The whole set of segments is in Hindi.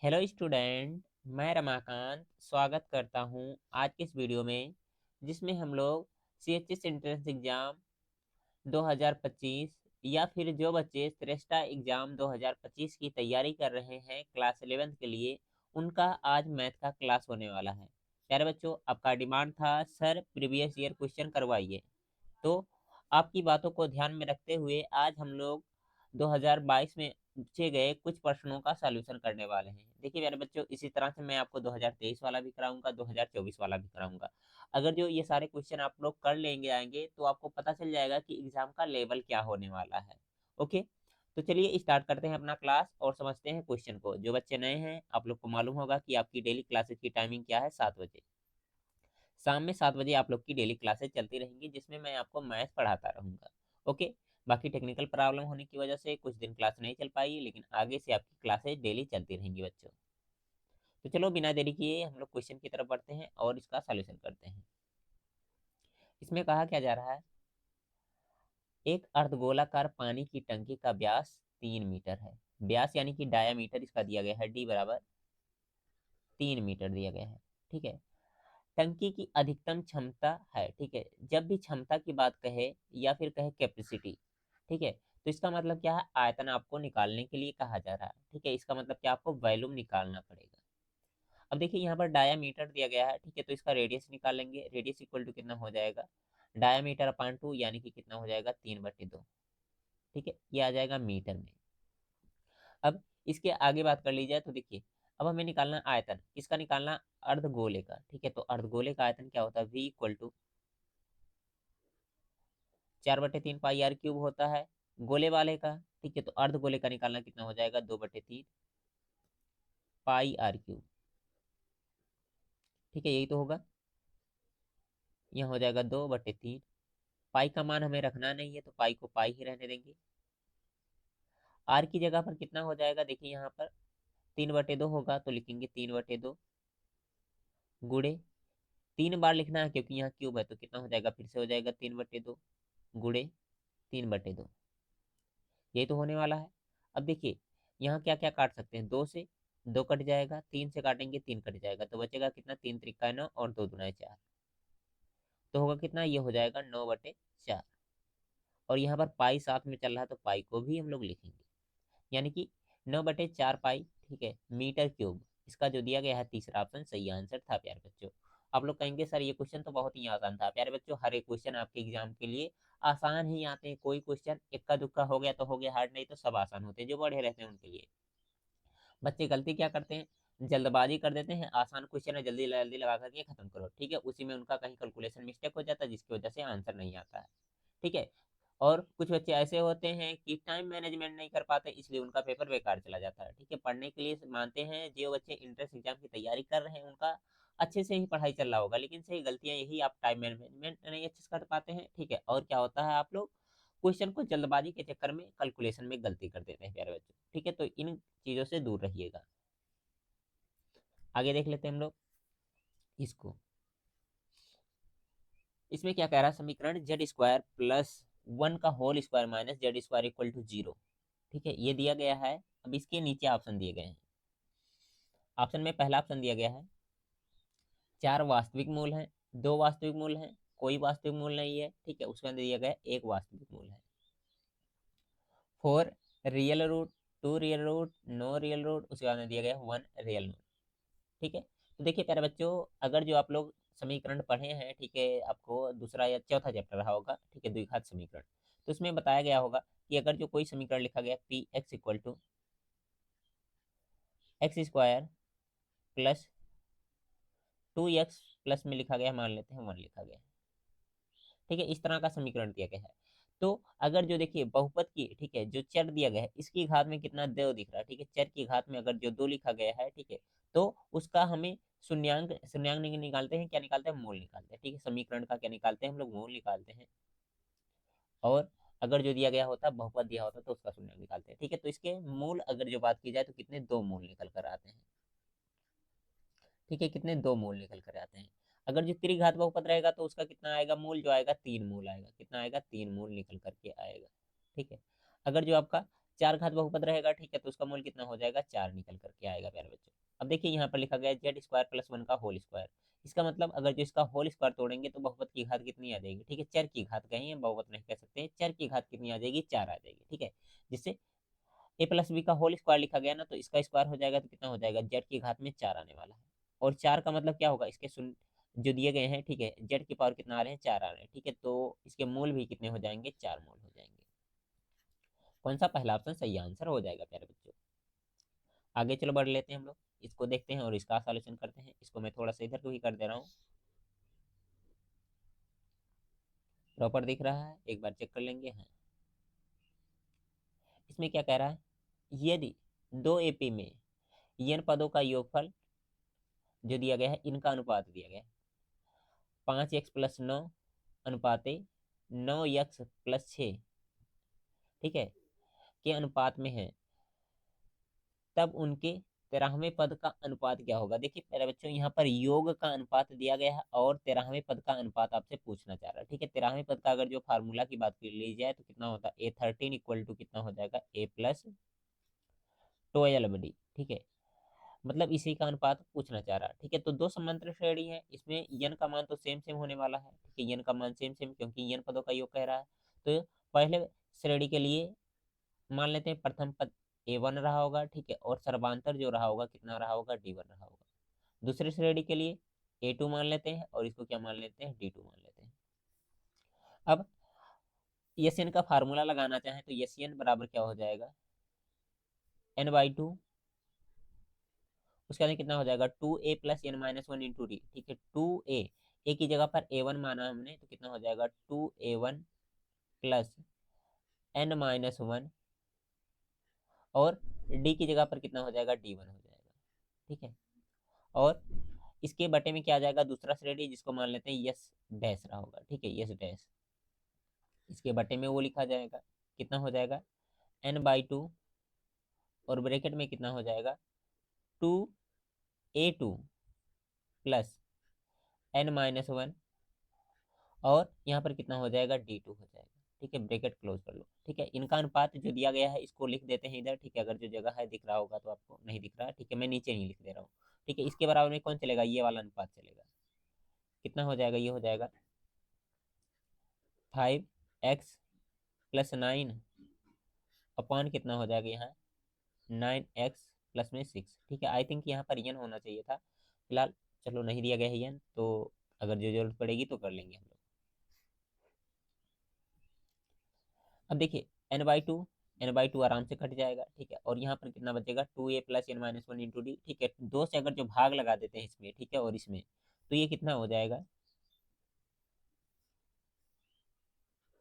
Hello student. मैं रमाकांत स्वागत करता हूं आज के इस वीडियो में, जिसमें हम लोग सीएचएस एंट्रेंस एग्जाम 2025 या फिर जो बच्चे श्रेष्ठा एग्जाम 2025 की तैयारी कर रहे हैं क्लास 11th के लिए, उनका आज मैथ का क्लास होने वाला है। प्यारे बच्चों, आपका डिमांड था सर प्रीवियस ईयर क्वेश्चन करवाइए, तो आपकी बातों को ध्यान में रखते हुए आज हम लोग 2022 में पूछे गए कुछ प्रश्नों का सॉल्यूशन करने वाले हैं। देखिए प्यारे बच्चों, इसी तरह से मैं आपको 2023 वाला भी कराऊंगा, 2024 वाला भी कराऊंगा। अगर जो ये सारे क्वेश्चन आप लोग कर लेंगे आएंगे तो आपको पता चल जाएगा कि एग्जाम का लेवल क्या होने वाला है। ओके, तो चलिए स्टार्ट करते हैं अपना क्लास और समझते हैं क्वेश्चन को। जो बच्चे नए हैं, आप लोग को मालूम होगा कि आपकी डेली क्लासेस की टाइमिंग क्या है, 7 बजे। शाम में 7 बजे आप लोग की डेली क्लासेस चलती रहेंगी, जिसमें मैं आपको मैथ पढ़ाता रहूंगा। ओके, बाकी टेक्निकल प्रॉब्लम होने की वजह से कुछ दिन क्लास नहीं चल पाई, लेकिन आगे से आपकी क्लासेस डेली चलती रहेंगी बच्चों। तो चलो बिना देरी किए हम लोग क्वेश्चन की तरफ बढ़ते हैं और इसका सॉल्यूशन करते हैं। इसमें कहा क्या जा रहा है, एक अर्धगोलाकार पानी की टंकी का व्यास 3 मीटर है। व्यास यानी कि डायामीटर इसका दिया गया है, डी बराबर 3 मीटर दिया गया है। ठीक है, टंकी की अधिकतम क्षमता है। ठीक है, जब भी क्षमता की बात कहे या फिर कहे कैपेसिटी, ठीक है, तो इसका मतलब क्या है, आयतन आपको निकालने के लिए कहा जा रहा है। ठीक है, इसका मतलब क्या, आपको वॉल्यूम निकालना पड़ेगा। अब देखिए यहाँ पर डायामीटर दिया गया है, ठीक है, तो इसका रेडियस निकाल लेंगे। रेडियस इक्वल टू कितना हो जाएगा, डायामीटर अपान 2 यानी कि कितना हो जाएगा, 3/2। ठीक है, ये आ जाएगा मीटर में। अब इसके आगे बात कर ली जाए तो देखिए, अब हमें निकालना आयतन, किसका निकालना, अर्धगोले का। ठीक है, तो अर्धगोले का आयतन क्या होता है, V equal to 4/3 pi r cube होता है गोले वाले का। ठीक है, तो अर्धगोले का निकालना कितना हो जाएगा, 2/3 पाई r क्यूब। ठीक है, यही तो होगा, यह हो जाएगा 2/3। पाई का मान हमें रखना नहीं है, तो पाई को पाई ही रहने देंगे। आर की जगह पर कितना हो जाएगा, देखिए यहाँ पर 3/2 होगा, तो लिखेंगे 3/2 गुड़े, 3 बार लिखना है क्योंकि यहाँ क्यूब है, तो कितना हो जाएगा, फिर से हो जाएगा 3/2 गुड़े 3/2। यही तो होने वाला है। अब देखिए, यहाँ क्या क्या काट सकते हैं, 2 से 2 कट जाएगा, 3 से काटेंगे 3 कट जाएगा, तो बचेगा कितना, 3 त्रिका 9 और 2 दूना 4। तो होगा कितना, ये हो जाएगा 9/4। और यहाँ पर पाई साथ में चल रहा है, तो पाई को भी हम लोग लिखेंगे, यानी कि 9/4 पाई। ठीक है, मीटर क्यूब। इसका जो दिया गया है तीसरा ऑप्शन सही आंसर था प्यारे बच्चों। आप लोग कहेंगे सर ये क्वेश्चन तो बहुत ही आसान था। प्यारे बच्चों, हर एक क्वेश्चन आपके एग्जाम के लिए आसान ही आते हैं। कोई क्वेश्चन इक्का दुक्का हो गया तो हो गया हार्ड, नहीं तो सब आसान होते हैं। जो बड़े रहते हैं उनके लिए, बच्चे गलती क्या करते हैं, जल्दबाजी कर देते हैं, आसान क्वेश्चन है जल्दी जल्दी लगा करके खत्म करो। ठीक है, उसी में उनका कहीं कैलकुलेशन मिस्टेक हो जाता है, जिसकी वजह से आंसर नहीं आता है। ठीक है, और कुछ बच्चे ऐसे होते हैं कि टाइम मैनेजमेंट नहीं कर पाते, इसलिए उनका पेपर बेकार चला जाता है। ठीक है, पढ़ने के लिए मानते हैं, जो बच्चे इंट्रेंस एग्जाम की तैयारी कर रहे हैं उनका अच्छे से ही पढ़ाई चल रहा होगा, लेकिन सही गलतियां यही, आप टाइम मैनेजमेंट नहीं अच्छे से कर पाते हैं। ठीक है, और क्या होता है, आप लोग क्वेश्चन को जल्दबाजी के चक्कर में कैलकुलेशन में गलती कर देते हैं प्यारे बच्चों। ठीक है, तो इन चीजों से दूर रहिएगा। आगे देख लेते हैं हम लोग इसको। इसमें क्या कह रहा है, समीकरण Z² + 1 का whole square minus Z² equal to 0। ठीक है, ये दिया गया है। अब इसके नीचे ऑप्शन दिए गए हैं। ऑप्शन में पहला ऑप्शन दिया गया है, 4 वास्तविक मूल हैं, 2 वास्तविक मूल हैं, कोई वास्तविक मूल नहीं है। ठीक है, उसके अंदर दिया गया है 1 वास्तविक मूल है। 4 real root, 2 real root, no real root, उसके बाद में दिया गया 1 रियल रूट। ठीक है, तो देखिए प्यारे बच्चों, अगर जो आप लोग समीकरण पढ़े हैं, ठीक है, आपको दूसरा या चौथा चैप्टर रहा होगा, ठीक है, द्विघात समीकरण, तो उसमें बताया गया होगा कि अगर जो कोई समीकरण लिखा गया Px equal to x² plus 2x plus में लिखा गया, मान लेते हैं 1 लिखा गया। ठीक है, इस तरह का समीकरण दिया गया है। तो अगर जो देखिए बहुपद की, ठीक है, जो चर दिया गया है, इसकी घात में कितना 2 दिख रहा है। ठीक है, चर की घात में अगर जो 2 लिखा गया है, ठीक है, तो उसका हमें शून्यांक शून्यांक नहीं निकालते हैं, क्या निकालते हैं, मूल निकालते हैं। ठीक है, समीकरण का क्या निकालते हैं हम लोग, मूल निकालते हैं। और अगर जो दिया गया होता, बहुपद दिया होता, तो उसका शून्यांक निकालते हैं। ठीक है, तो इसके मूल अगर जो बात की जाए तो कितने, 2 मूल निकल कर आते हैं। ठीक है, कितने, 2 मूल निकल कर आते हैं। अगर जो त्रिघात बहुपद रहेगा तो उसका कितना आएगा, मूल जो आएगा 3 मूल आएगा। कितना आएगा, 3 मूल निकल करके आएगा। ठीक है, अगर जो आपका 4 घात बहुपद रहेगा, ठीक है, तो उसका मूल कितना हो जाएगा, 4 निकल करके आएगा प्यारे बच्चों। अब देखिए यहाँ पर लिखा गया है जेड स्क्वायर प्लस 1 का होल स्क्वायर। इसका मतलब अगर जो इसका होल स्क्वायर तोड़ेंगे तो बहुपद की घात कितनी आ जाएगी, ठीक है, चर की घात कहीं हम बहुपद नहीं कह सकते, चर की घात कितनी आ जाएगी, 4 आ जाएगी, ठीक है। जिससे ए प्लस बी का होल स्क्वायर लिखा गया ना, तो इसका स्क्वायर हो जाएगा तो कितना हो जाएगा, जेड की घात में 4 आने वाला है। और 4 का मतलब क्या होगा, इसके जो दिए गए हैं, ठीक है, जेड की पावर कितना आ रहे हैं, 4 आ रहे हैं, ठीक है, तो इसके मूल भी कितने हो जाएंगे, 4 मूल हो जाएंगे। कौन सा, पहला ऑप्शन सही आंसर हो जाएगा प्यारे बच्चों। आगे चलो बढ़ लेते हैं हम लोग, इसको देखते हैं और इसका सॉल्यूशन करते हैं। इसको मैं थोड़ा सा इधर को भी कर दे रहा हूँ, प्रॉपर दिख रहा है, एक बार चेक कर लेंगे। हाँ, इसमें क्या कह रहा है, यदि दो एपी में एन पदों का योगफल जो दिया गया है, इनका अनुपात दिया गया है 5x+9 अनुपाते 9x+6, ठीक है, के अनुपात में है, तब उनके 13वें पद का अनुपात क्या होगा। देखिए मेरे बच्चों, यहाँ पर योग का अनुपात दिया गया है और 13वें पद का अनुपात आपसे पूछना चाह रहा है, ठीक है। 13वें पद का अगर जो फार्मूला की बात कर ली जाए तो कितना होता है, A13 इक्वल टू कितना हो जाएगा, A+12D, ठीक है, मतलब इसी का अनुपात पूछना चाह रहा है, ठीक है। तो दो समांतर श्रेणी है, इसमें यन का मान तो सेम सेम होने वाला है, ठीक है, यन का मान सेम सेम, क्योंकि यन पदों का योग कह रहा है। तो पहले श्रेणी के लिए मान लेते हैं प्रथम पद A1 रहा होगा, ठीक है, और सर्वांतर जो रहा होगा कितना रहा होगा, D1 रहा होगा। दूसरी श्रेणी के लिए A2 मान लेते हैं और इसको क्या मान लेते हैं, D2 मान लेते हैं। अब एस एन का फार्मूला लगाना चाहें तो एस एन बराबर क्या हो जाएगा, n/2, उसके बाद कितना हो जाएगा 2a plus n-1 into D, ठीक है। 2a, ए की जगह पर a1 माना हमने तो कितना हो जाएगा 2a1 प्लस n-1, और डी की जगह पर कितना हो जाएगा, d1 हो जाएगा, ठीक है। और इसके बटे में क्या आ जाएगा, दूसरा श्रेणी जिसको मान लेते हैं यस डैश रहा होगा, ठीक है, यस डैश, इसके बटे में वो लिखा जाएगा, कितना हो जाएगा n/2, और ब्रैकेट में कितना हो जाएगा 2a2 प्लस n-1, और यहाँ पर कितना हो जाएगा, D2 हो जाएगा, ठीक है, ब्रैकेट क्लोज कर लो, ठीक है। इनका अनुपात जो दिया गया है इसको लिख देते हैं इधर, ठीक है, अगर जो जगह है दिख रहा होगा तो आपको, नहीं दिख रहा, ठीक है, मैं नीचे नहीं लिख दे रहा हूँ, ठीक है। इसके बराबर में कौन चलेगा, ये वाला अनुपात चलेगा, कितना हो जाएगा, ये हो जाएगा 5x+9 अपॉन कितना हो जाएगा यहाँ 9x+6, ठीक है। आई थिंक यहाँ पर यन होना चाहिए था, फिलहाल चलो नहीं दिया गया है यन, तो अगर जो जरूरत पड़ेगी तो कर लेंगे हम लोग। अब देखिए n/2 आराम से कट जाएगा, ठीक है, और यहाँ पर कितना बचेगा 2a plus n-1 into D, ठीक है। दो से अगर जो भाग लगा देते हैं इसमें, ठीक है, और इसमें, तो ये कितना हो जाएगा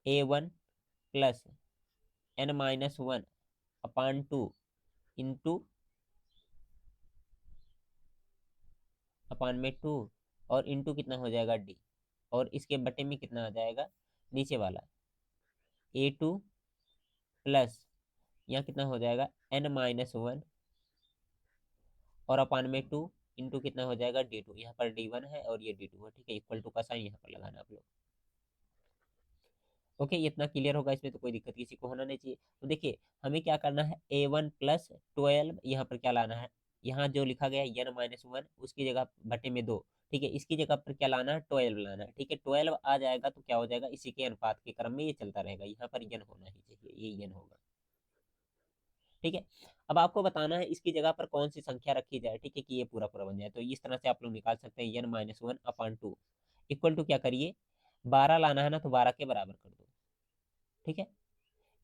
a1 प्लस n-1 अपान 2 इंटू अपान में 2, और इंटू कितना हो जाएगा डी, और इसके बटे में कितना आ जाएगा, नीचे वाला a2 प्लस यहाँ कितना हो जाएगा n-1 और अपान में 2 इंटू कितना हो जाएगा D2, यहाँ पर D1 है और ये D2 है, ठीक है, इक्वल टू का साइन यहाँ पर लगाना आप लोग। ओके, ये इतना क्लियर होगा, इसमें तो कोई दिक्कत किसी को होना नहीं चाहिए। तो देखिए हमें क्या करना है, A1+12 यहाँ पर क्या लाना है, यहाँ जो लिखा गया है n-1 उसकी जगह बटे में 2, ठीक है, इसकी जगह पर क्या लाना है, 12 लाना है, ठीक है। 12 आ जाएगा तो क्या हो जाएगा, इसी के अनुपात के क्रम में ये चलता रहेगा, यहाँ पर n होना ही चाहिए, ये n होगा, ठीक है। अब आपको बताना है इसकी जगह पर कौन सी संख्या रखी जाए, ठीक है, कि ये पूरा पूरा बन जाए। तो इस तरह से आप लोग निकाल सकते हैं n-1/2 इक्वल टू क्या करिए, 12 लाना है ना तो 12 के बराबर कर दो, ठीक है।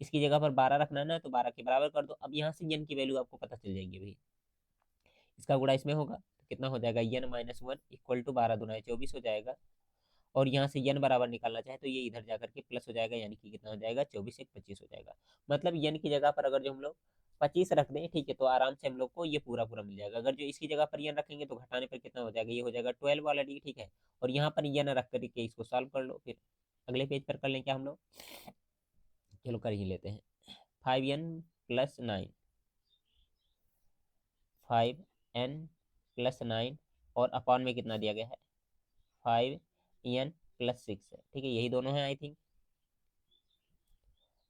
इसकी जगह पर 12 रखना है ना तो 12 के बराबर कर दो। अब यहाँ से n की वैल्यू आपको पता चल जाएगी भाई, इसका गुणा इसमें होगा तो कितना हो जाएगा n-1 इक्वल टू 12×2 = 24 हो जाएगा। और यहाँ से n बराबर निकालना चाहे तो ये इधर जाकर के प्लस हो जाएगा, यानी कि कितना हो जाएगा 24×1 = 25 हो जाएगा। मतलब n की जगह पर अगर जो हम लोग 25 रख दें, ठीक है, तो आराम से हम लोग को ये पूरा पूरा मिल जाएगा। अगर जो इसकी जगह पर n रखेंगे तो घटाने पर कितना हो जाएगा, ये हो जाएगा 12 वाला d, ठीक है। और यहाँ पर n रख करके इसको सॉल्व कर लो, फिर अगले पेज पर कर लें क्या हम लोग, चलो कर ही लेते हैं। 5n+9 5n+9 और अपॉन में कितना दिया गया है 5n+6 है, ठीक है, यही दोनों है आई थिंक,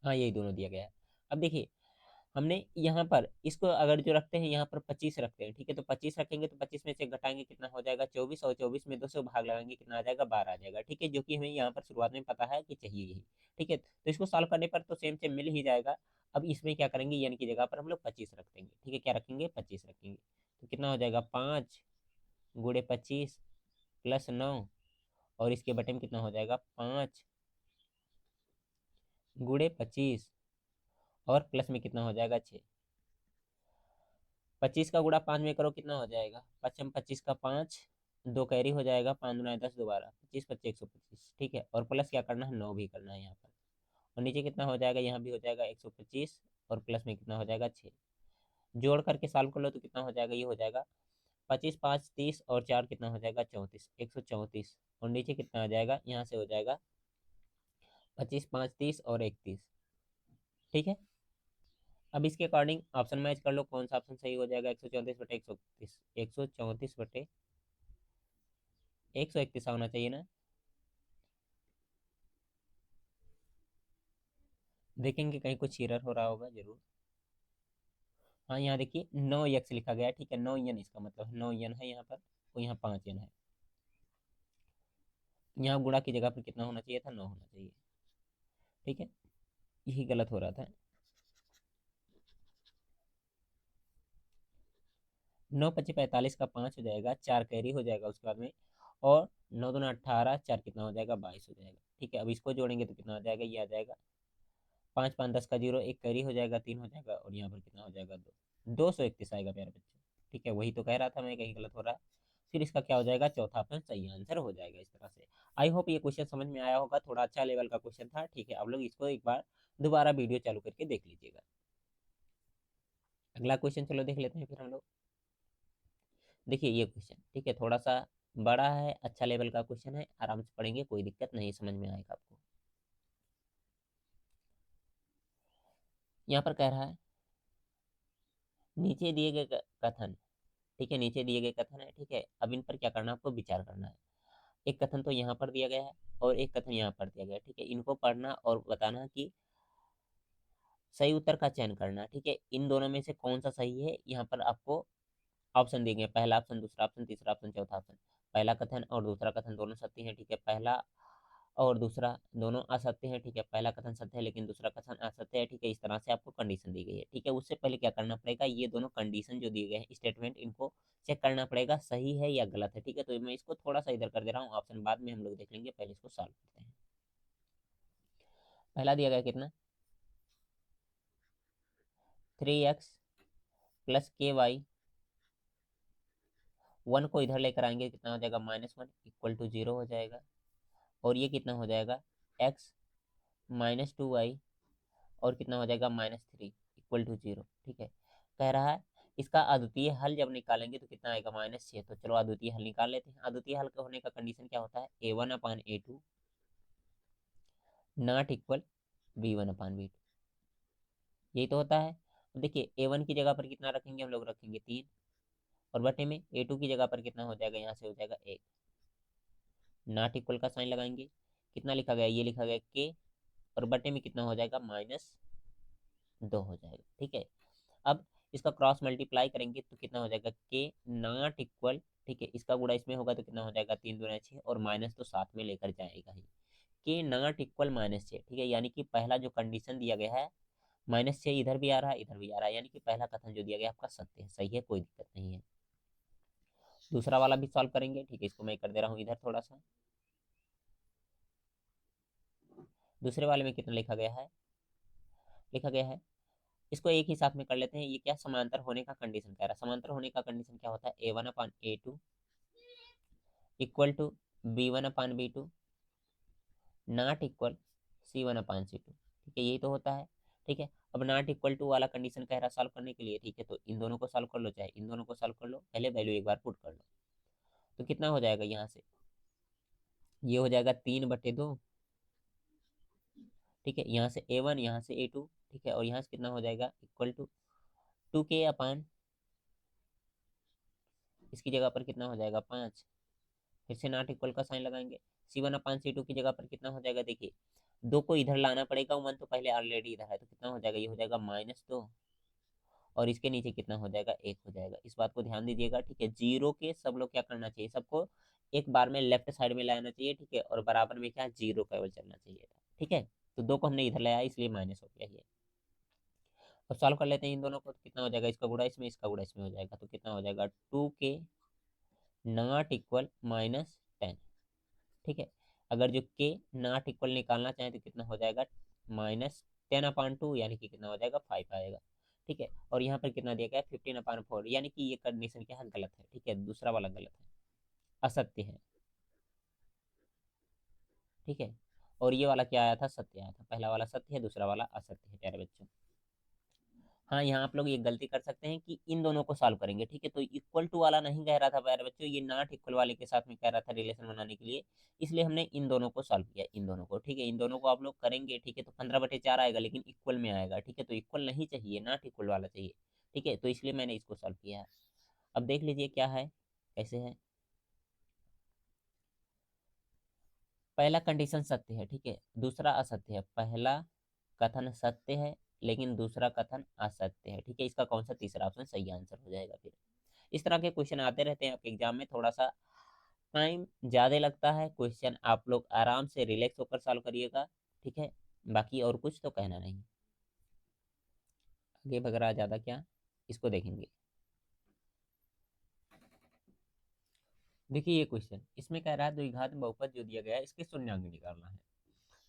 हाँ यही दोनों दिया गया है। अब देखिए हमने यहाँ पर इसको अगर जो रखते हैं यहाँ पर 25 रखते हैं, ठीक है, तो 25 रखेंगे तो 25 में से घटाएंगे कितना हो जाएगा 24, और 24 में 2 से भाग लगाएंगे कितना आ जाएगा 12 आ जाएगा, ठीक है, जो कि हमें यहाँ पर शुरुआत में पता है कि चाहिए यही। ठीक है, तो इसको सॉल्व करने पर तो सेम सेम मिल ही जाएगा। अब इसमें क्या करेंगे, एन की जगह पर हम लोग 25 रख देंगे, ठीक है, क्या रखेंगे 25 रखेंगे, तो कितना हो जाएगा 5 गुड़े 25 प्लस 9, और इसके बटे में कितना हो जाएगा 5 गुड़े 25 और प्लस में कितना हो जाएगा 6। 25 का गुणा 5 में करो कितना हो जाएगा, 25 का 5, 2 कैरी हो जाएगा, 5 गुना 10 दोबारा 25 25 125, ठीक है, और प्लस क्या करना है 9 भी करना है यहाँ पर, और नीचे कितना हो जाएगा यहाँ भी हो जाएगा 125, और प्लस में कितना हो जाएगा 6। जोड़ करके सॉल्व कर लो तो कितना हो जाएगा, ये हो जाएगा 25 5 30 और 4 कितना हो जाएगा 34, 134, और नीचे कितना आ जाएगा यहाँ से हो जाएगा 25 5 30 और 31, ठीक है। अब इसके अकॉर्डिंग ऑप्शन मैच कर लो, कौन सा ऑप्शन सही हो जाएगा, 134 बटे 131, 134 बटे 131 होना चाहिए ना। देखेंगे कहीं कुछ एरर हो रहा होगा जरूर। हाँ यहाँ देखिए 9 x लिखा गया है, ठीक है, 9 n इसका मतलब 9 n है यहाँ पर, तो यहाँ 5 n है, यहाँ गुणा की जगह पर कितना होना चाहिए था 9 होना चाहिए, ठीक है, यही गलत हो रहा था। 9 × 5 = 45 का 5 हो जाएगा, 4 कैरी हो जाएगा उसके बाद में, और 9 दूना 18, 4 कितना हो जाएगा 22 हो जाएगा, ठीक है। अब इसको जोड़ेंगे तो कितना हो जाएगा, ये आ जाएगा 5 5 10 का 0, एक कैरी हो जाएगा 3 हो जाएगा, और यहाँ पर कितना हो जाएगा 231 आएगा प्यारे बच्चों, ठीक है, वही तो कह रहा था मैं कहीं गलत हो रहा है। फिर इसका क्या हो जाएगा, चौथा ऑप्शन सही आंसर हो जाएगा इस तरह से। आई होप ये क्वेश्चन समझ में आया होगा, थोड़ा अच्छा लेवल का क्वेश्चन था, ठीक है, आप लोग इसको एक बार दोबारा वीडियो चालू करके देख लीजिएगा। अगला क्वेश्चन चलो देख लेते हैं फिर हम लोग। देखिए ये क्वेश्चन, ठीक है, थोड़ा सा बड़ा है, अच्छा लेवल का क्वेश्चन है, आराम से पढ़ेंगे, कोई दिक्कत नहीं, समझ में आएगा आपको। यहाँ पर कह रहा है नीचे दिए गए कथन, ठीक है, नीचे दिए गए कथन है, ठीक है, अब इन पर क्या करना है, आपको विचार करना है। एक कथन तो यहाँ पर दिया गया है और एक कथन यहाँ पर दिया गया है, ठीक है, इनको पढ़ना और बताना कि सही उत्तर का चयन करना, ठीक है, इन दोनों में से कौन सा सही है। यहाँ पर आपको ऑप्शन देंगे, पहला ऑप्शन, दूसरा ऑप्शन, तीसरा ऑप्शन, चौथा ऑप्शन। पहला कथन और दूसरा कथन दोनों सत्य हैं, ठीक है, पहला और दूसरा दोनों असत्य है, ठीक है, पहला कथन सत्य है लेकिन दूसरा कथन असत्य है, ठीक है, इस तरह से आपको कंडीशन दी गई है, ठीक है। उससे पहले क्या करना पड़ेगा, ये दोनों कंडीशन जो दिए गए हैं स्टेटमेंट, इनको चेक करना पड़ेगा सही है या गलत है, ठीक है। तो मैं इसको थोड़ा सा इधर कर दे रहा हूँ, ऑप्शन बाद में हम लोग देख लेंगे, पहले इसको सॉल्व करते हैं। पहला दिया गया कितना 3x प्लस KY, 1 को इधर लेकर आएंगे कितना हो जाएगा -1 इक्वल टू 0 हो जाएगा, और ये कितना हो जाएगा x -2y, और कितना हो जाएगा -3 इक्वल टू 0, ठीक है। कह रहा है इसका अद्वितीय हल जब निकालेंगे तो कितना आएगा -6, तो चलो अद्वितीय हल निकाल लेते हैं। अद्वितीय हल का होने का कंडीशन क्या होता है, A1/A2 नॉट इक्वल B1/B2, यही तो होता है। देखिए A1 की जगह पर कितना रखेंगे हम लोग, रखेंगे 3, और बटे में A2 की जगह पर कितना हो जाएगा, यहाँ से हो जाएगा 1, नॉट इक्वल का साइन लगाएंगे, कितना लिखा गया, ये लिखा गया K, और बटे में कितना हो जाएगा -2 हो जाएगा, ठीक है। अब इसका क्रॉस मल्टीप्लाई करेंगे तो कितना हो जाएगा के नॉट इक्वल, ठीक है, इसका गुणा इसमें होगा तो कितना हो जाएगा 3 दूना 6, और माइनस तो साथ में लेकर जाएगा ही, के नॉट इक्वल -6, ठीक है, यानी कि पहला जो कंडीशन दिया गया है -6 इधर भी आ रहा है इधर भी आ रहा है, यानी कि पहला कथन जो दिया गया आपका सत्य है, सही है, कोई दिक्कत नहीं है। दूसरा वाला भी सॉल्व करेंगे, ठीक है, इसको मैं कर दे रहा हूँ इधर थोड़ा सा। दूसरे वाले में कितना लिखा गया है, लिखा गया है, इसको एक ही साथ में कर लेते हैं। ये क्या समांतर होने का कंडीशन कह रहा है, समांतर होने का कंडीशन क्या होता है, A1/A2 equal to B1/B2 not equal C1/C2, ठीक है, यही तो होता है, ठीक है। अब नॉट इक्वल टू वाला कंडीशन कह रहा है सॉल्व करने के लिए, ठीक है, तो इन दोनों को सॉल्व कर लो, चाहे इन दोनों को सॉल्व कर लो, पहले वैल्यू एक बार पुट कर लो, तो कितना हो जाएगा, यहाँ से ये हो जाएगा 3/2, ठीक है, यहाँ से A1 यहाँ से A2, ठीक है, और यहाँ से कितना हो जाएगा इक्वल टू 2K/, इसकी जगह पर कितना हो जाएगा 5, फिर से नॉट इक्वल का साइन लगाएंगे, C1/C2 की जगह पर कितना हो जाएगा, देखिए 2 को इधर लाना पड़ेगा, 1 तो पहले ऑलरेडी इधर है, तो कितना हो जाएगा, ये हो जाएगा -2 और इसके नीचे कितना हो जाएगा, 1 हो जाएगा। इस बात को ध्यान दीजिएगा, ठीक है। जीरो के सब लोग क्या करना चाहिए, सबको एक बार में लेफ्ट साइड में लाना चाहिए, ठीक है। और बराबर में क्या, जीरो केवल चलना चाहिए था, ठीक है। तो 2 को हमने इधर लाया, इसलिए माइनस हो गया ये। अब सॉल्व कर लेते हैं इन दोनों को, तो कितना हो जाएगा, इसका गुणा इसमें, इसका गुणा इसमें हो जाएगा, तो कितना हो जाएगा 2k नॉट इक्वल -10, ठीक है। अगर जो k नॉट इक्वल निकालना चाहें तो कितना हो जाएगा, -10/2, यानी कि कितना हो जाएगा, 5 आएगा, ठीक है। और यहाँ पर कितना दिया गया है, 15/4, यानी कि ये कंडीशन क्या है, गलत है, ठीक है। दूसरा वाला गलत है, असत्य है, ठीक है। और ये वाला क्या आया था, सत्य आया था। पहला वाला सत्य है, दूसरा वाला असत्य है, प्यारे बच्चों। हाँ, यहाँ आप लोग ये गलती कर सकते हैं कि इन दोनों को सॉल्व करेंगे, ठीक है। तो इक्वल टू वाला नहीं कह रहा था प्यारे बच्चों, ये नॉट इक्वल वाले के साथ में कह रहा था रिलेशन बनाने के लिए, इसलिए हमने इन दोनों को सॉल्व किया, इन दोनों को, ठीक है। इन दोनों को आप लोग करेंगे, ठीक है, तो 15/4 आएगा, लेकिन इक्वल में आएगा, ठीक है। तो इक्वल नहीं चाहिए, नॉट इक्वल वाला चाहिए, ठीक है। तो इसलिए मैंने इसको सॉल्व किया है। अब देख लीजिए क्या है, कैसे है। पहला कंडीशन सत्य है, ठीक है, दूसरा असत्य है। पहला कथन सत्य है, लेकिन दूसरा कथन असत्य है, ठीक है। इसका कौन सा तीसरा ऑप्शन सही आंसर हो जाएगा फिर। इस तरह के क्वेश्चन आते रहते हैं आपके एग्जाम में, थोड़ा सा टाइम ज़्यादा लगता है, क्वेश्चन आप लोग आराम से रिलैक्स होकर सॉल्व करिएगा, ठीक है। बाकी और कुछ तो कहना नहीं, आगे बगैरह ज़्यादा क्या, इसको देखेंगे। देखिए ये क्वेश्चन, इसमें कह रहा है द्विघात बहुपद जो दिया गया है, इसके शून्यांक निकालना है,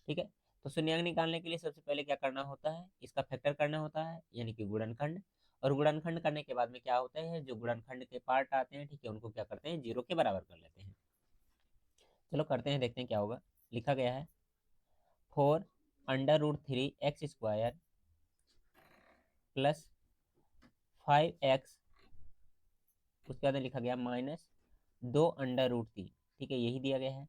ठीक है। तो शून्यांक निकालने के लिए सबसे पहले क्या करना होता है, इसका फैक्टर करना होता है, यानी कि गुणनखंड। और गुणनखंड करने के बाद में क्या होता है, जो गुणनखंड के पार्ट आते हैं, ठीक है, उनको क्या करते हैं, जीरो के बराबर कर लेते हैं। चलो करते हैं, देखते हैं क्या होगा। लिखा गया है 4√3x² प्लस 5x, उसके बाद लिखा गया -2√3, ठीक है, यही दिया गया है।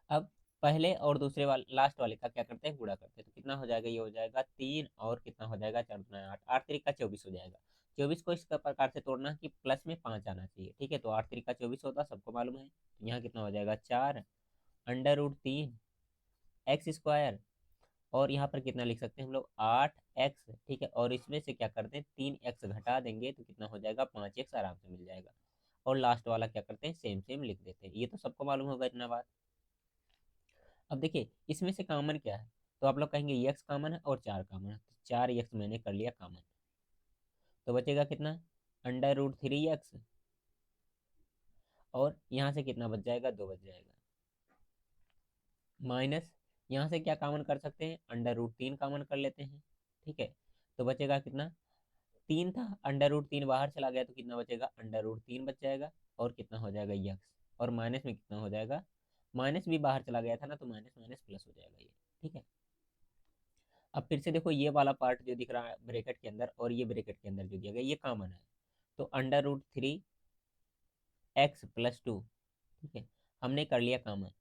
अब पहले और दूसरे वाले, लास्ट वाले का क्या करते हैं, गुणा करते हैं, तो कितना हो जाएगा, ये हो जाएगा 3, और कितना हो जाएगा, 4 दूना 8, 8 3 का 24 हो जाएगा। 24 को इस प्रकार से तोड़ना कि प्लस में 5 आना चाहिए, ठीक है। तो 8 3 का 24 होता, सबको मालूम है। तो यहाँ कितना हो जाएगा, 4√3x², और यहाँ पर कितना लिख सकते हैं हम लोग, 8x, ठीक है। और इसमें से क्या करते हैं, 3x घटा देंगे तो कितना हो जाएगा, 5x आराम से मिल जाएगा। और लास्ट वाला क्या करते हैं, सेम सेम लिख देते हैं। ये तो सबको मालूम होगा इतना बात। अब देखिए इसमें से कॉमन क्या है, तो आप लोग कहेंगे x कॉमन है और 4 कॉमन है, तो 4x मैंने कर लिया कॉमन, तो बचेगा कितना, √3x, और यहाँ से कितना बच जाएगा, 2 बच जाएगा, माइनस, यहाँ से क्या कॉमन कर सकते हैं, √3 कॉमन कर लेते हैं, ठीक है। तो बचेगा कितना, 3 था, √3 बाहर चला गया, तो कितना बचेगा, √3 बच जाएगा, और कितना हो जाएगा यक्स, और माइनस में कितना हो जाएगा, माइनस भी बाहर चला गया था ना, तो माइनस माइनस प्लस हो जाएगा ये, ठीक है। अब फिर से देखो, ये वाला पार्ट जो दिख रहा है ब्रैकेट के अंदर, और ये ब्रैकेट के अंदर जो दिया गया, ये कॉमन है, तो √3x+2, ठीक है, हमने कर लिया कॉमन।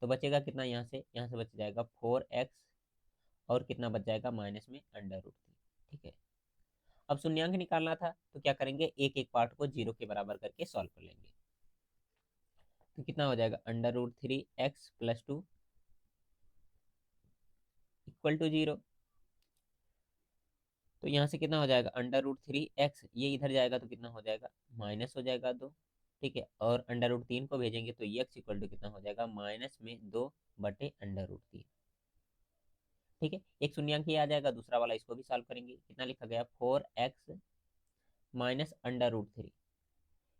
तो बचेगा कितना, यहाँ से बच जाएगा 4x, और कितना बच जाएगा, माइनस में √3, ठीक है। अब शून्यांक निकालना था, तो क्या करेंगे, एक एक पार्ट को जीरो के बराबर करके सॉल्व कर लेंगे। तो कितना हो जाएगा, √3x+2 इक्वल टू 0। तो यहाँ से कितना हो जाएगा, √3x, ये इधर जाएगा तो कितना हो जाएगा, माइनस हो जाएगा 2, ठीक है। और √3 को भेजेंगे तो x इक्वल टू कितना हो जाएगा, -2/√3, ठीक है। एक शून्यांक ही आ जाएगा, दूसरा वाला इसको भी सॉल्व करेंगे। कितना लिखा गया, 4x माइनस √3,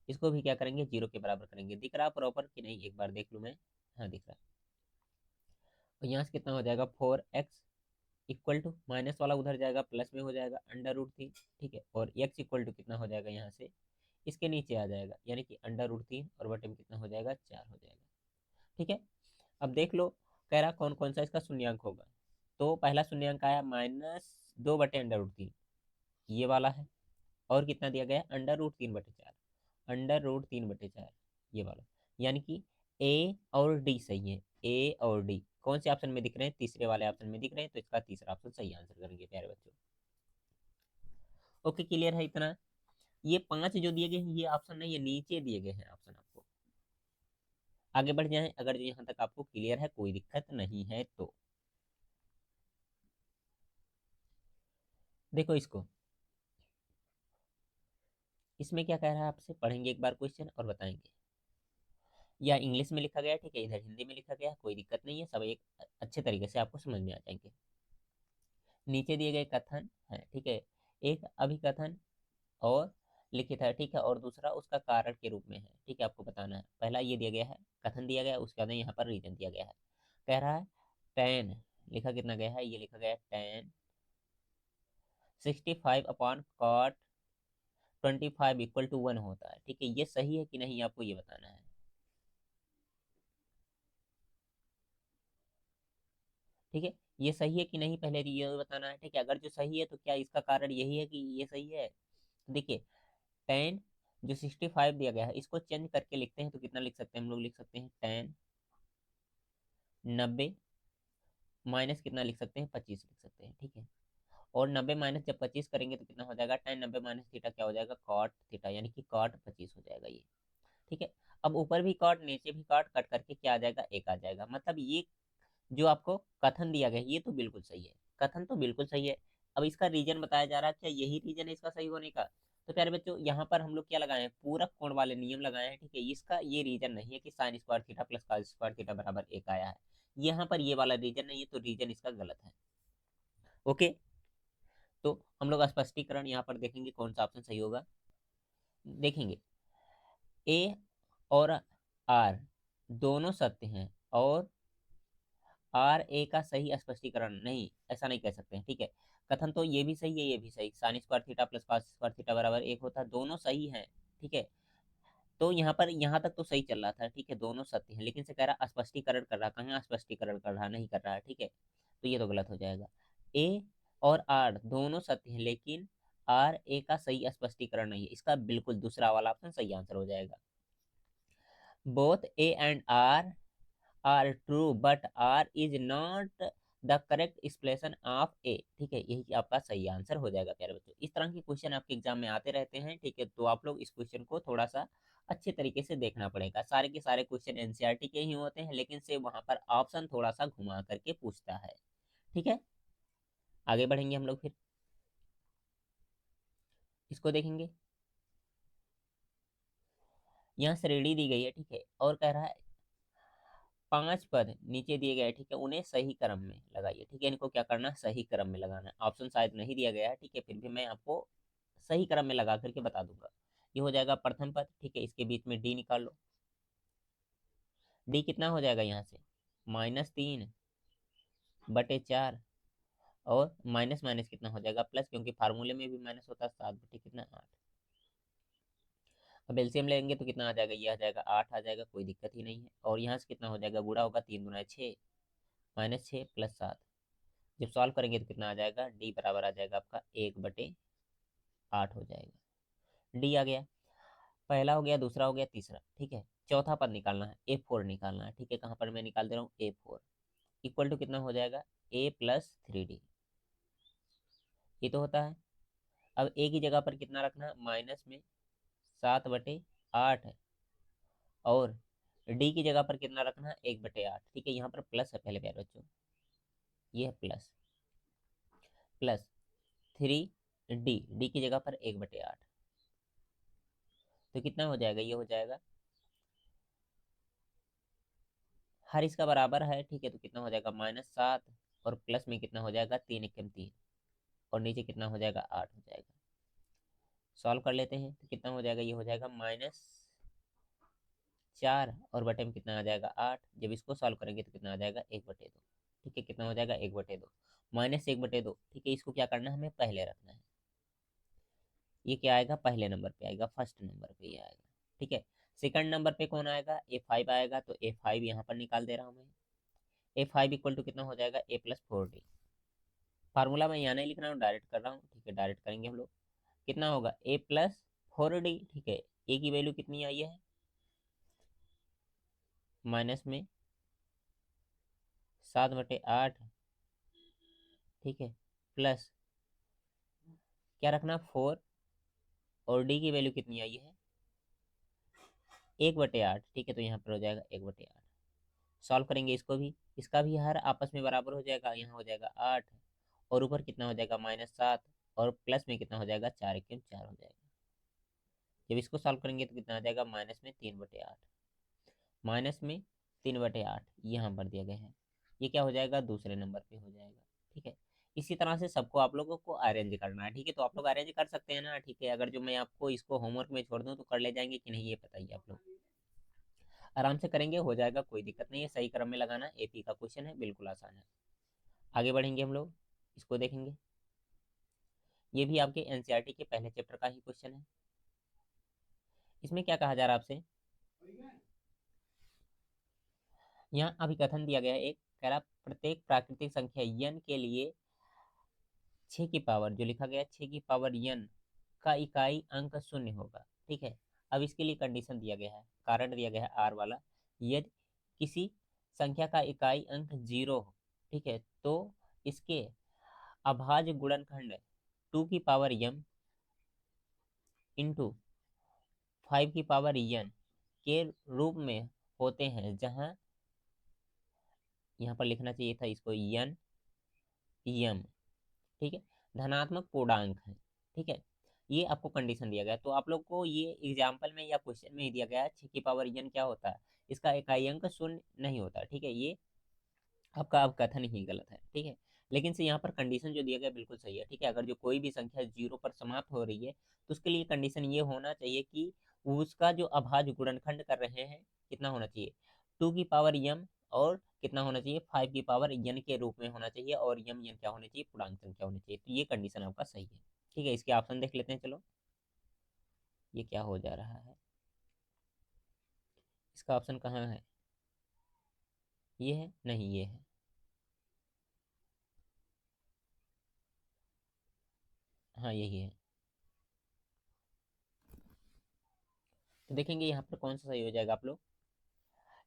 इसको भी क्या करेंगे, जीरो के बराबर करेंगे। दिख रहा प्रॉपर कि नहीं, एक बार देख लूँ मैं, हाँ दिख रहा। और यहाँ से कितना हो जाएगा, 4x इक्वल टू, माइनस वाला उधर जाएगा, प्लस में हो जाएगा √3, ठीक है। और x इक्वल टू कितना हो जाएगा, यहाँ से इसके नीचे आ जाएगा, यानी कि √3, और बटे में कितना हो जाएगा, 4 हो जाएगा, ठीक है। अब देख लो, कह रहा कौन कौन सा इसका शून्यांक होगा। तो पहला शून्यांक आया -2/√3, ये वाला है। और कितना दिया गया, √3/4, √3/4, ये वाला, यानी कि ए और डी सही है। ए और डी कौन से ऑप्शन में दिख रहे हैं, तीसरे वाले ऑप्शन में दिख रहे हैं, तो इसका तीसरा ऑप्शन सही आंसर करेंगे प्यारे बच्चों। ओके, क्लियर है इतना। ये 5 जो दिए गए हैं, ये ऑप्शन नहीं है, नीचे दिए गए हैं ऑप्शन आपको। आगे बढ़ जाए, अगर यहाँ तक आपको क्लियर है, कोई दिक्कत नहीं है तो देखो इसको, इसमें क्या कह रहा है आपसे, पढ़ेंगे एक बार क्वेश्चन और बताएंगे। या इंग्लिश में लिखा गया है, ठीक है, इधर हिंदी में लिखा गया है, कोई दिक्कत नहीं है, सब एक अच्छे तरीके से आपको समझ में आ जाएंगे। नीचे दिए गए कथन है, ठीक है, एक अभिकथन और लिखित है, ठीक है, और दूसरा उसका कारण के रूप में है, ठीक है, आपको बताना है। पहला ये दिया गया है, कथन दिया गया है, उसके बाद यहाँ पर रीजन दिया गया है। कह रहा है टेन, लिखा कितना गया है, ये लिखा गया है tan 65 upon cot 25 equal to 1 होता है, ठीक है, ये सही है कि नहीं आपको ये बताना है। ठीक है, ये सही है कि नहीं पहले ये बताना है, ठीक है। अगर जो सही है तो क्या इसका कारण यही है कि ये सही है। देखिए टेन जो 65 दिया गया है, इसको चेंज करके लिखते हैं तो कितना लिख सकते हैं, हम लोग लिख सकते हैं टेन 90 माइनस कितना लिख सकते हैं, 25 लिख सकते हैं, ठीक है। और 90 माइनस जब 25 करेंगे तो कितना हो जाएगा, टेन 90 माइनस थीटा क्या हो जाएगा, कॉट थीटा, यानी कि कॉट 25 हो जाएगा ये, ठीक है। अब ऊपर भी कॉट नीचे भी कॉट, कट करके क्या आ जाएगा, एक आ जाएगा। मतलब ये जो आपको कथन दिया गया है ये तो बिल्कुल सही है, कथन तो बिल्कुल सही है। अब इसका रीजन बताया जा रहा है, क्या यही रीजन है इसका सही होने का। तो प्यारे बच्चों यहाँ पर हम लोग क्या लगाए हैं, पूरक कोण वाले नियम लगाए हैं, ठीक है। इसका ये रीजन नहीं है कि sine square theta plus cos square theta बराबर एक आया है, यहाँ पर ये वाला रीजन नहीं है, तो रीजन इसका गलत है। ओके, तो हम लोग स्पष्टीकरण यहाँ पर देखेंगे कौन सा ऑप्शन सही होगा। देखेंगे ए और आर दोनों सत्य हैं, और आर ए का सही स्पष्टीकरण नहीं, ऐसा नहीं कह सकते हैं, ठीक है। कथन तो ये भी सही है, ये भी सही, sine square theta plus cos square theta बराबर एक होता है, दोनों सही है, ठीक है। तो यहाँ पर यहाँ तक तो सही चल रहा था, ठीक है, दोनों सत्य हैं, लेकिन से कह रहा स्पष्टीकरण कर रहा, कहाँ स्पष्टीकरण कर रहा, नहीं कर रहा है, ठीक है। तो ये तो गलत हो जाएगा। ए और आर दोनों सत्य हैं, लेकिन आर ए का सही स्पष्टीकरण नहीं है, इसका बिल्कुल दूसरा वाला ऑप्शन सही आंसर हो जाएगा। Both A and R are true but R is not the correct explanation of A, ठीक है, यही आपका सही आंसर हो जाएगा प्यारे बच्चों। इस तरह के क्वेश्चन आपके एग्जाम में आते रहते हैं, ठीक है, तो आप लोग इस क्वेश्चन को थोड़ा सा अच्छे तरीके से देखना पड़ेगा। सारे के सारे क्वेश्चन एनसीईआरटी के ही होते हैं, लेकिन से वहां पर ऑप्शन थोड़ा सा घुमा करके पूछता है, ठीक है। आगे बढ़ेंगे हम लोग, फिर इसको देखेंगे। यहाँ श्रेणी दी गई है, ठीक है, और कह रहा है 5 पद नीचे दिए गए, ठीक है, उन्हें सही क्रम में लगाइए, ठीक है। इनको क्या करना है, सही क्रम में लगाना है। ऑप्शन शायद नहीं दिया गया है, ठीक है, फिर भी मैं आपको सही क्रम में लगा करके बता दूंगा। ये हो जाएगा प्रथम पद, ठीक है, इसके बीच में डी निकाल लो। डी कितना हो जाएगा यहाँ से, -3/4, और माइनस माइनस कितना हो जाएगा, प्लस, क्योंकि फार्मूले में भी माइनस होता है, 7 बटे कितना 8। अब एलसीएम लेंगे तो कितना आ जाएगा, ये आ जाएगा 8 आ जाएगा, कोई दिक्कत ही नहीं है। और यहाँ से कितना हो जाएगा, गुणा होगा, 3 × 6 -6 + 7। जब सॉल्व करेंगे तो कितना आ जाएगा, डी बराबर आ जाएगा आपका 1/8 हो जाएगा। डी आ गया, पहला हो गया, दूसरा हो गया, तीसरा, ठीक है। चौथा पद निकालना है, A4 निकालना है, ठीक है। कहाँ पर मैं निकाल दे रहा हूँ, A4 इक्वल टू कितना हो जाएगा, A + 3D, ये तो होता है। अब ए की जगह पर कितना रखना है, माइनस में 7/8, और डी की जगह पर कितना रखना है, 1/8, ठीक है। यहाँ पर प्लस है पहले प्यारे बच्चों, ये है प्लस, प्लस 3D, डी की जगह पर 1/8, तो कितना हो जाएगा, ये हो जाएगा, हर इसका बराबर है, ठीक है, तो कितना हो जाएगा, -7, और प्लस में कितना हो जाएगा, 3 × 3, और नीचे कितना हो जाएगा, 8 हो जाएगा। सॉल्व कर लेते हैं तो कितना हो जाएगा, ये हो जाएगा -4, और बटे में कितना आ जाएगा, 8। जब इसको सॉल्व करेंगे तो कितना आ जाएगा, 1/2, ठीक है। कितना हो जाएगा, 1/2, -1/2, ठीक है। इसको क्या करना है, हमें पहले रखना है। ये क्या आएगा, पहले नंबर पे आएगा, फर्स्ट नंबर पे ये आएगा, ठीक है। सेकंड नंबर पे कौन आएगा, A5 आएगा, तो A5 यहाँ पर निकाल दे रहा हूँ मैं। A5 इक्वल टू कितना हो जाएगा, A + 4D। फार्मूला मैं यहाँ नहीं लिख रहा हूँ, डायरेक्ट कर रहा हूँ, ठीक है, डायरेक्ट करेंगे हम लोग। कितना होगा, A + 4D, ठीक है। ए की वैल्यू कितनी आई है, माइनस में 7/8, ठीक है, प्लस क्या रखना, 4, और डी की वैल्यू कितनी आई है, 1/8, ठीक है। तो यहाँ पर हो जाएगा 1/8। सॉल्व करेंगे इसको भी, इसका भी हर आपस में बराबर हो जाएगा, यहाँ हो जाएगा 8, और ऊपर कितना हो जाएगा, -7, और प्लस में कितना हो जाएगा, 4 × 4 हो जाएगा। जब इसको सॉल्व करेंगे तो कितना आ जाएगा, -3/8, -3/8 यहाँ पर दिया गया है। ये क्या हो जाएगा, दूसरे नंबर पे हो जाएगा। ठीक है, इसी तरह से सबको आप लोगों को अरेंज करना है। ठीक है, तो आप लोग अरेंज कर सकते हैं ना। ठीक है, अगर जो मैं आपको इसको होमवर्क में छोड़ दूँ तो कर ले जाएंगे कि नहीं, ये बताइए आप लोग। आराम से करेंगे, हो जाएगा, कोई दिक्कत नहीं है। सही क्रम में लगाना, एपी का क्वेश्चन है, बिल्कुल आसान है। आगे बढ़ेंगे हम लोग, इसको देखेंगे। ये भी आपके एनसीईआरटी के पहले चैप्टर का ही क्वेश्चन है। इसमें क्या कहा जा रहा है आपसे, यहाँ अभिकथन दिया गया है एक, कह रहा प्रत्येक प्राकृतिक संख्या n के लिए 6 की पावर, जो लिखा गया 6 की पावर n का इकाई अंक शून्य होगा। ठीक है, अब इसके लिए कंडीशन दिया गया है, कारण दिया गया है आर वाला। यदि किसी संख्या का इकाई अंक 0 हो, ठीक है, तो इसके अभाज्य गुणनखंड 2 की पावर m इंटू 5 की पावर n के रूप में होते हैं, जहां यहाँ पर लिखना चाहिए था इसको n m। ठीक है, धनात्मक पूर्णांक है। ठीक है, ये आपको कंडीशन दिया गया है। तो आप लोग को ये एग्जाम्पल में या क्वेश्चन में ही दिया गया है 6 की पावर n क्या होता है, इसका इकाई अंक शून्य नहीं होता। ठीक है, ये आपका अब कथन ही गलत है। ठीक है, लेकिन से यहाँ पर कंडीशन जो दिया गया बिल्कुल सही है। ठीक है, अगर जो कोई भी संख्या 0 पर समाप्त हो रही है तो उसके लिए कंडीशन ये होना चाहिए कि उसका जो अभाज्य गुणनखंड कर रहे हैं कितना होना चाहिए, 2 की पावर m, और कितना होना चाहिए, 5 की पावर n के रूप में होना चाहिए, और n क्या होना चाहिए, पूर्णांक संख्या होनी चाहिए। तो ये कंडीशन आपका सही है। ठीक है, इसके ऑप्शन देख लेते हैं। चलो, ये क्या हो जा रहा है, इसका ऑप्शन कहाँ है, ये है, नहीं ये है, हाँ यही है। तो देखेंगे यहाँ पर कौन सा सही हो जाएगा। आप लोग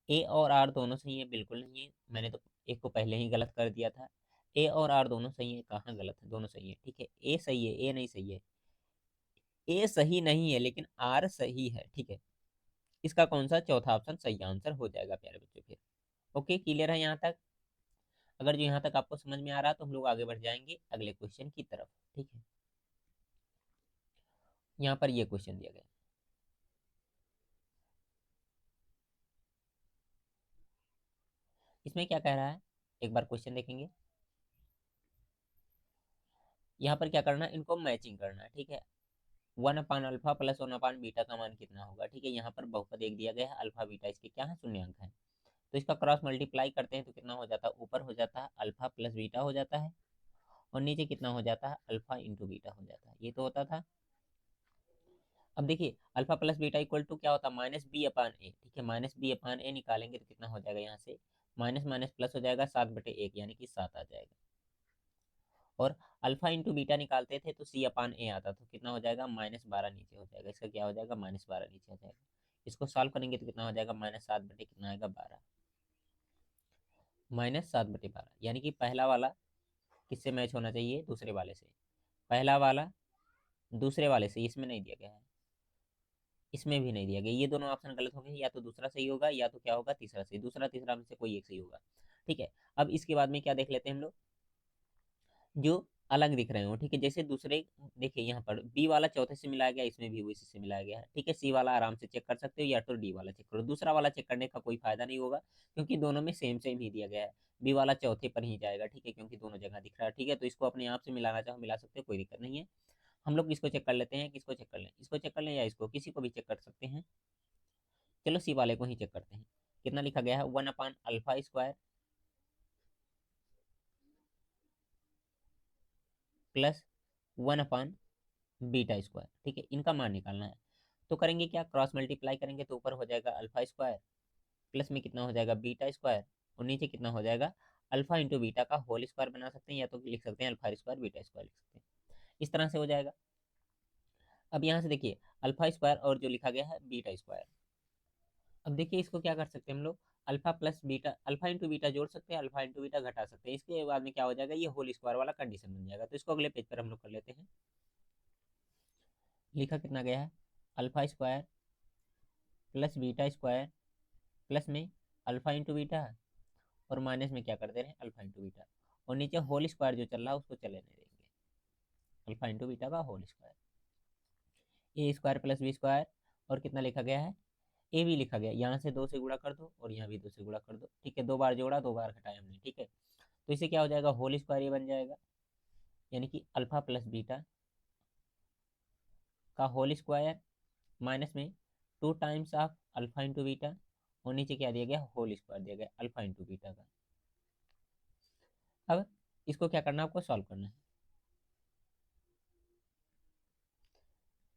ए और आर दोनों सही है, बिल्कुल नहीं है, मैंने तो एक को पहले ही गलत कर दिया था। ए और आर दोनों सही है, कहाँ गलत है, दोनों सही है। ठीक है, ए सही है, ए नहीं सही है, ए सही नहीं है लेकिन आर सही है। ठीक है, इसका कौन सा चौथा ऑप्शन सही आंसर हो जाएगा प्यारे बच्चों फिर। ओके, क्लियर है यहाँ तक। अगर जो यहाँ तक आपको समझ में आ रहा है तो हम लोग आगे बढ़ जाएंगे अगले क्वेश्चन की तरफ। ठीक है, यहाँ पर ये क्वेश्चन दिया गया, इसमें क्या कह रहा है, एक बार क्वेश्चन देखेंगे। यहाँ पर क्या करना है, इनको मैचिंग करना है। ठीक है, 1/अल्फा प्लस 1/बीटा का मान कितना होगा। ठीक है, यहाँ पर बहुपद एक दिया गया है, अल्फा बीटा इसके क्या है, शून्यांक है। तो इसका क्रॉस मल्टीप्लाई करते हैं तो कितना हो जाता है, ऊपर हो जाता है अल्फा प्लस बीटा हो जाता है, और नीचे कितना हो जाता है, अल्फा इंटू बीटा हो जाता है। ये तो होता था। अब देखिए, alpha plus beta equal to क्या होता है, -b/a। ठीक है, -b/a निकालेंगे तो कितना हो जाएगा, यहाँ से माइनस माइनस प्लस हो जाएगा, 7/1 यानी कि 7 आ जाएगा। और अल्फा इंटू बीटा निकालते थे तो c/a आता, तो कितना हो जाएगा, -12 नीचे हो जाएगा। इसका क्या हो जाएगा, -12 नीचे आ जाएगा। इसको सॉल्व करेंगे तो कितना हो जाएगा, -7 बटे कितना आएगा, 12, -7/12, यानी कि पहला वाला किससे मैच होना चाहिए, दूसरे वाले से। पहला वाला दूसरे वाले से, इसमें नहीं दिया गया है, इसमें भी नहीं दिया गया, ये दोनों ऑप्शन गलत होंगे। या तो दूसरा सही होगा, या तो क्या होगा, तीसरा सही, दूसरा तीसरा में से कोई एक सही होगा। ठीक है, अब इसके बाद में क्या देख लेते हैं हम लोग, जो अलग दिख रहे हो। ठीक है, जैसे दूसरे, देखिए यहाँ पर बी वाला चौथे से मिलाया गया, इसमें भी उसी से मिलाया गया है। ठीक है, सी वाला आराम से चेक कर सकते हो, या तो डी वाला चेक करो। दूसरा वाला चेक करने का कोई फायदा नहीं होगा, क्योंकि दोनों में सेम सेम ही दिया गया है। बी वाला चौथे पर ही जाएगा। ठीक है, क्योंकि दोनों जगह दिख रहा है। ठीक है, तो इसको अपने आप से मिलाना चाहो मिला सकते हो, कोई दिक्कत नहीं है। हम लोग इसको चेक कर लेते हैं, किसको चेक कर लें, इसको चेक कर लें या इसको, किसी को भी चेक कर सकते हैं। चलो सी वाले को ही चेक करते हैं। कितना लिखा गया है, 1/अल्फा स्क्वायर प्लस 1/बीटा स्क्वायर। ठीक है, इनका मान निकालना है। तो करेंगे क्या, क्रॉस मल्टीप्लाई करेंगे तो ऊपर हो जाएगा अल्फा स्क्वायर, प्लस में कितना हो जाएगा, बीटा स्क्वायर, और नीचे कितना हो जाएगा, अल्फा इंटू बीटा का होल स्क्वायर बना सकते हैं, या तो लिख सकते हैं अल्फा स्क्वायर बीटा स्क्वायर लिख सकते हैं। इस तरह से हो जाएगा। अब यहाँ से देखिए, अल्फा स्क्वायर और जो लिखा गया है बीटा स्क्वायर। अब देखिए, इसको क्या कर सकते हैं हम लोग, alpha plus beta, alpha into beta जोड़ सकते हैं, अल्फा इंटू बीटा घटा सकते हैं। इसके बाद में क्या हो जाएगा, ये होल स्क्वायर वाला कंडीशन बन जाएगा। तो इसको अगले पेज पर हम लोग कर लेते हैं। लिखा कितना गया है, alpha square plus beta square, plus में अल्फा इंटू बीटा, और माइनस में क्या कर दे रहे हैं, अल्फा इंटू बीटा, और नीचे होल स्क्वायर जो चल रहा है उसको चले नहीं देंगे, अल्फा इंटू बीटा का होल स्क्वायर। ए स्क्वायर प्लस बी स्क्वायर, और कितना लिखा गया है, ए भी लिखा गया, यहाँ से 2 से गुणा कर दो और यहाँ भी 2 से गुणा कर दो, ठीक है, 2 बार जोड़ा 2 बार घटाया हमने, ठीक है। तो इसे क्या हो जाएगा, होल स्क्वायर ये बन जाएगा, यानी कि अल्फा प्लस बीटा का होल स्क्वायर माइनस में 2 times of alpha into beta, और नीचे क्या दिया गया, होल स्क्वायर दिया गया अल्फा इंटू बीटा का। अब इसको क्या करना है, आपको सॉल्व करना है।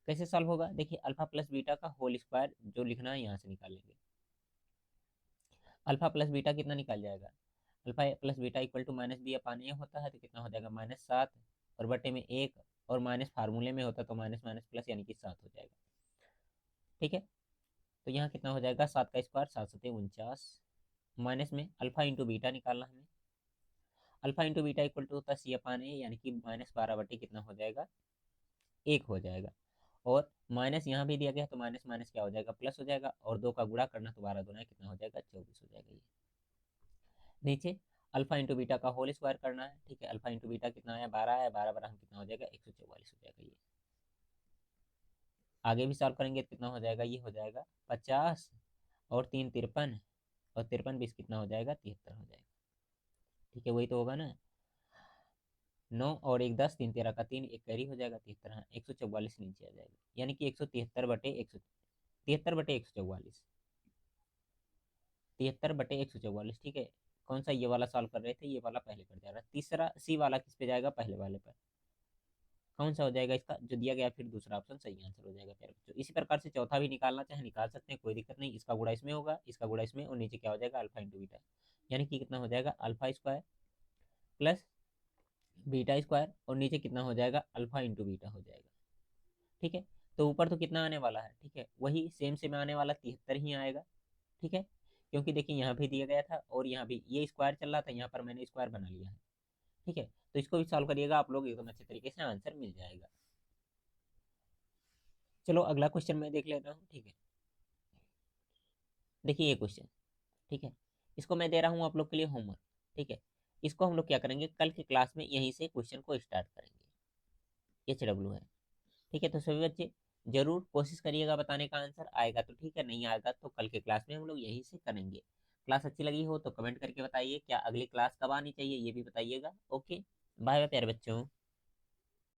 कैसे सॉल्व होगा, देखिए अल्फा प्लस बीटा का होल स्क्वायर जो लिखना है यहाँ से निकाल लेंगे। अल्फा प्लस बीटा कितना निकाल जाएगा, alpha plus beta equal to minus B upon A होता है, तो कितना हो जाएगा -7, और बटे में 1, और माइनस फार्मूले में होता तो माइनस माइनस प्लस यानी कि 7 हो जाएगा, ठीक है। तो यहाँ कितना हो जाएगा, 7 का स्क्वायर 7 7 49, माइनस में अल्फा इंटू बीटा निकालना हमें, alpha into beta equal to होता है सी अपान ए, यानी कि -12 बटे कितना हो जाएगा, 1 हो जाएगा, और माइनस यहाँ भी दिया गया तो माइनस माइनस क्या हो जाएगा, प्लस हो जाएगा, और 2 का गुणा करना तो 12 दूना कितना हो जाएगा, 24 हो जाएगा। ये नीचे अल्फा इंटू बीटा का होल स्क्वायर करना है, ठीक है, अल्फा इंटू बीटा कितना है, 12 है, 12 बराबर कितना हो जाएगा, 144 हो जाएगा। ये आगे भी सॉल्व करेंगे तो कितना हो जाएगा, ये हो जाएगा 50, और 3 53, और 53 20 कितना हो जाएगा, 73 हो जाएगा, ठीक है, वही तो होगा ना। 9 और 1 10, 3 13 का 3, एक कैरी हो जाएगा, 73, हाँ 144 नीचे आ जाएगा, यानी कि 173 बटे 144, 73 बटे 144, ठीक है। कौन सा, ये वाला सॉल्व कर रहे थे, ये वाला पहले कर जा रहा है, तीसरा सी वाला किस पे जाएगा, पहले वाले पर, कौन सा हो जाएगा इसका, जो दिया गया फिर दूसरा ऑप्शन सही आंसर हो जाएगा प्यारे बच्चों। इसी प्रकार से चौथा भी निकालना चाहे निकाल सकते हैं, कोई दिक्कत नहीं, इसका गुणा इसमें होगा, इसका गुणा इसमें, और नीचे क्या हो जाएगा, अल्फा इंटू बीटा, यानी कि कितना हो जाएगा, alpha square plus beta square, और नीचे कितना हो जाएगा, अल्फा इंटू बीटा हो जाएगा, ठीक है। तो ऊपर तो कितना आने वाला है, ठीक है, वही सेम सेम आने वाला 73 ही आएगा, ठीक है, क्योंकि देखिए यहाँ भी दिया गया था और यहाँ भी ये स्क्वायर चल रहा था, यहाँ पर मैंने स्क्वायर बना लिया है, ठीक है। तो इसको भी सॉल्व करिएगा आप लोग, एकदम अच्छे तरीके से आंसर मिल जाएगा। चलो अगला क्वेश्चन मैं देख लेता हूँ, ठीक है। देखिए ये क्वेश्चन, ठीक है, इसको मैं दे रहा हूँ आप लोग के लिए होमवर्क, ठीक है। इसको हम लोग क्या करेंगे, कल की क्लास में यहीं से क्वेश्चन को स्टार्ट करेंगे, HW है, ठीक है। तो सभी बच्चे जरूर कोशिश करिएगा बताने का, आंसर आएगा तो ठीक है, नहीं आएगा तो कल के क्लास में हम लोग यहीं से करेंगे। क्लास अच्छी लगी हो तो कमेंट करके बताइए, क्या अगली क्लास कब आनी चाहिए ये भी बताइएगा। ओके, बाय बाय प्यारे बच्चों।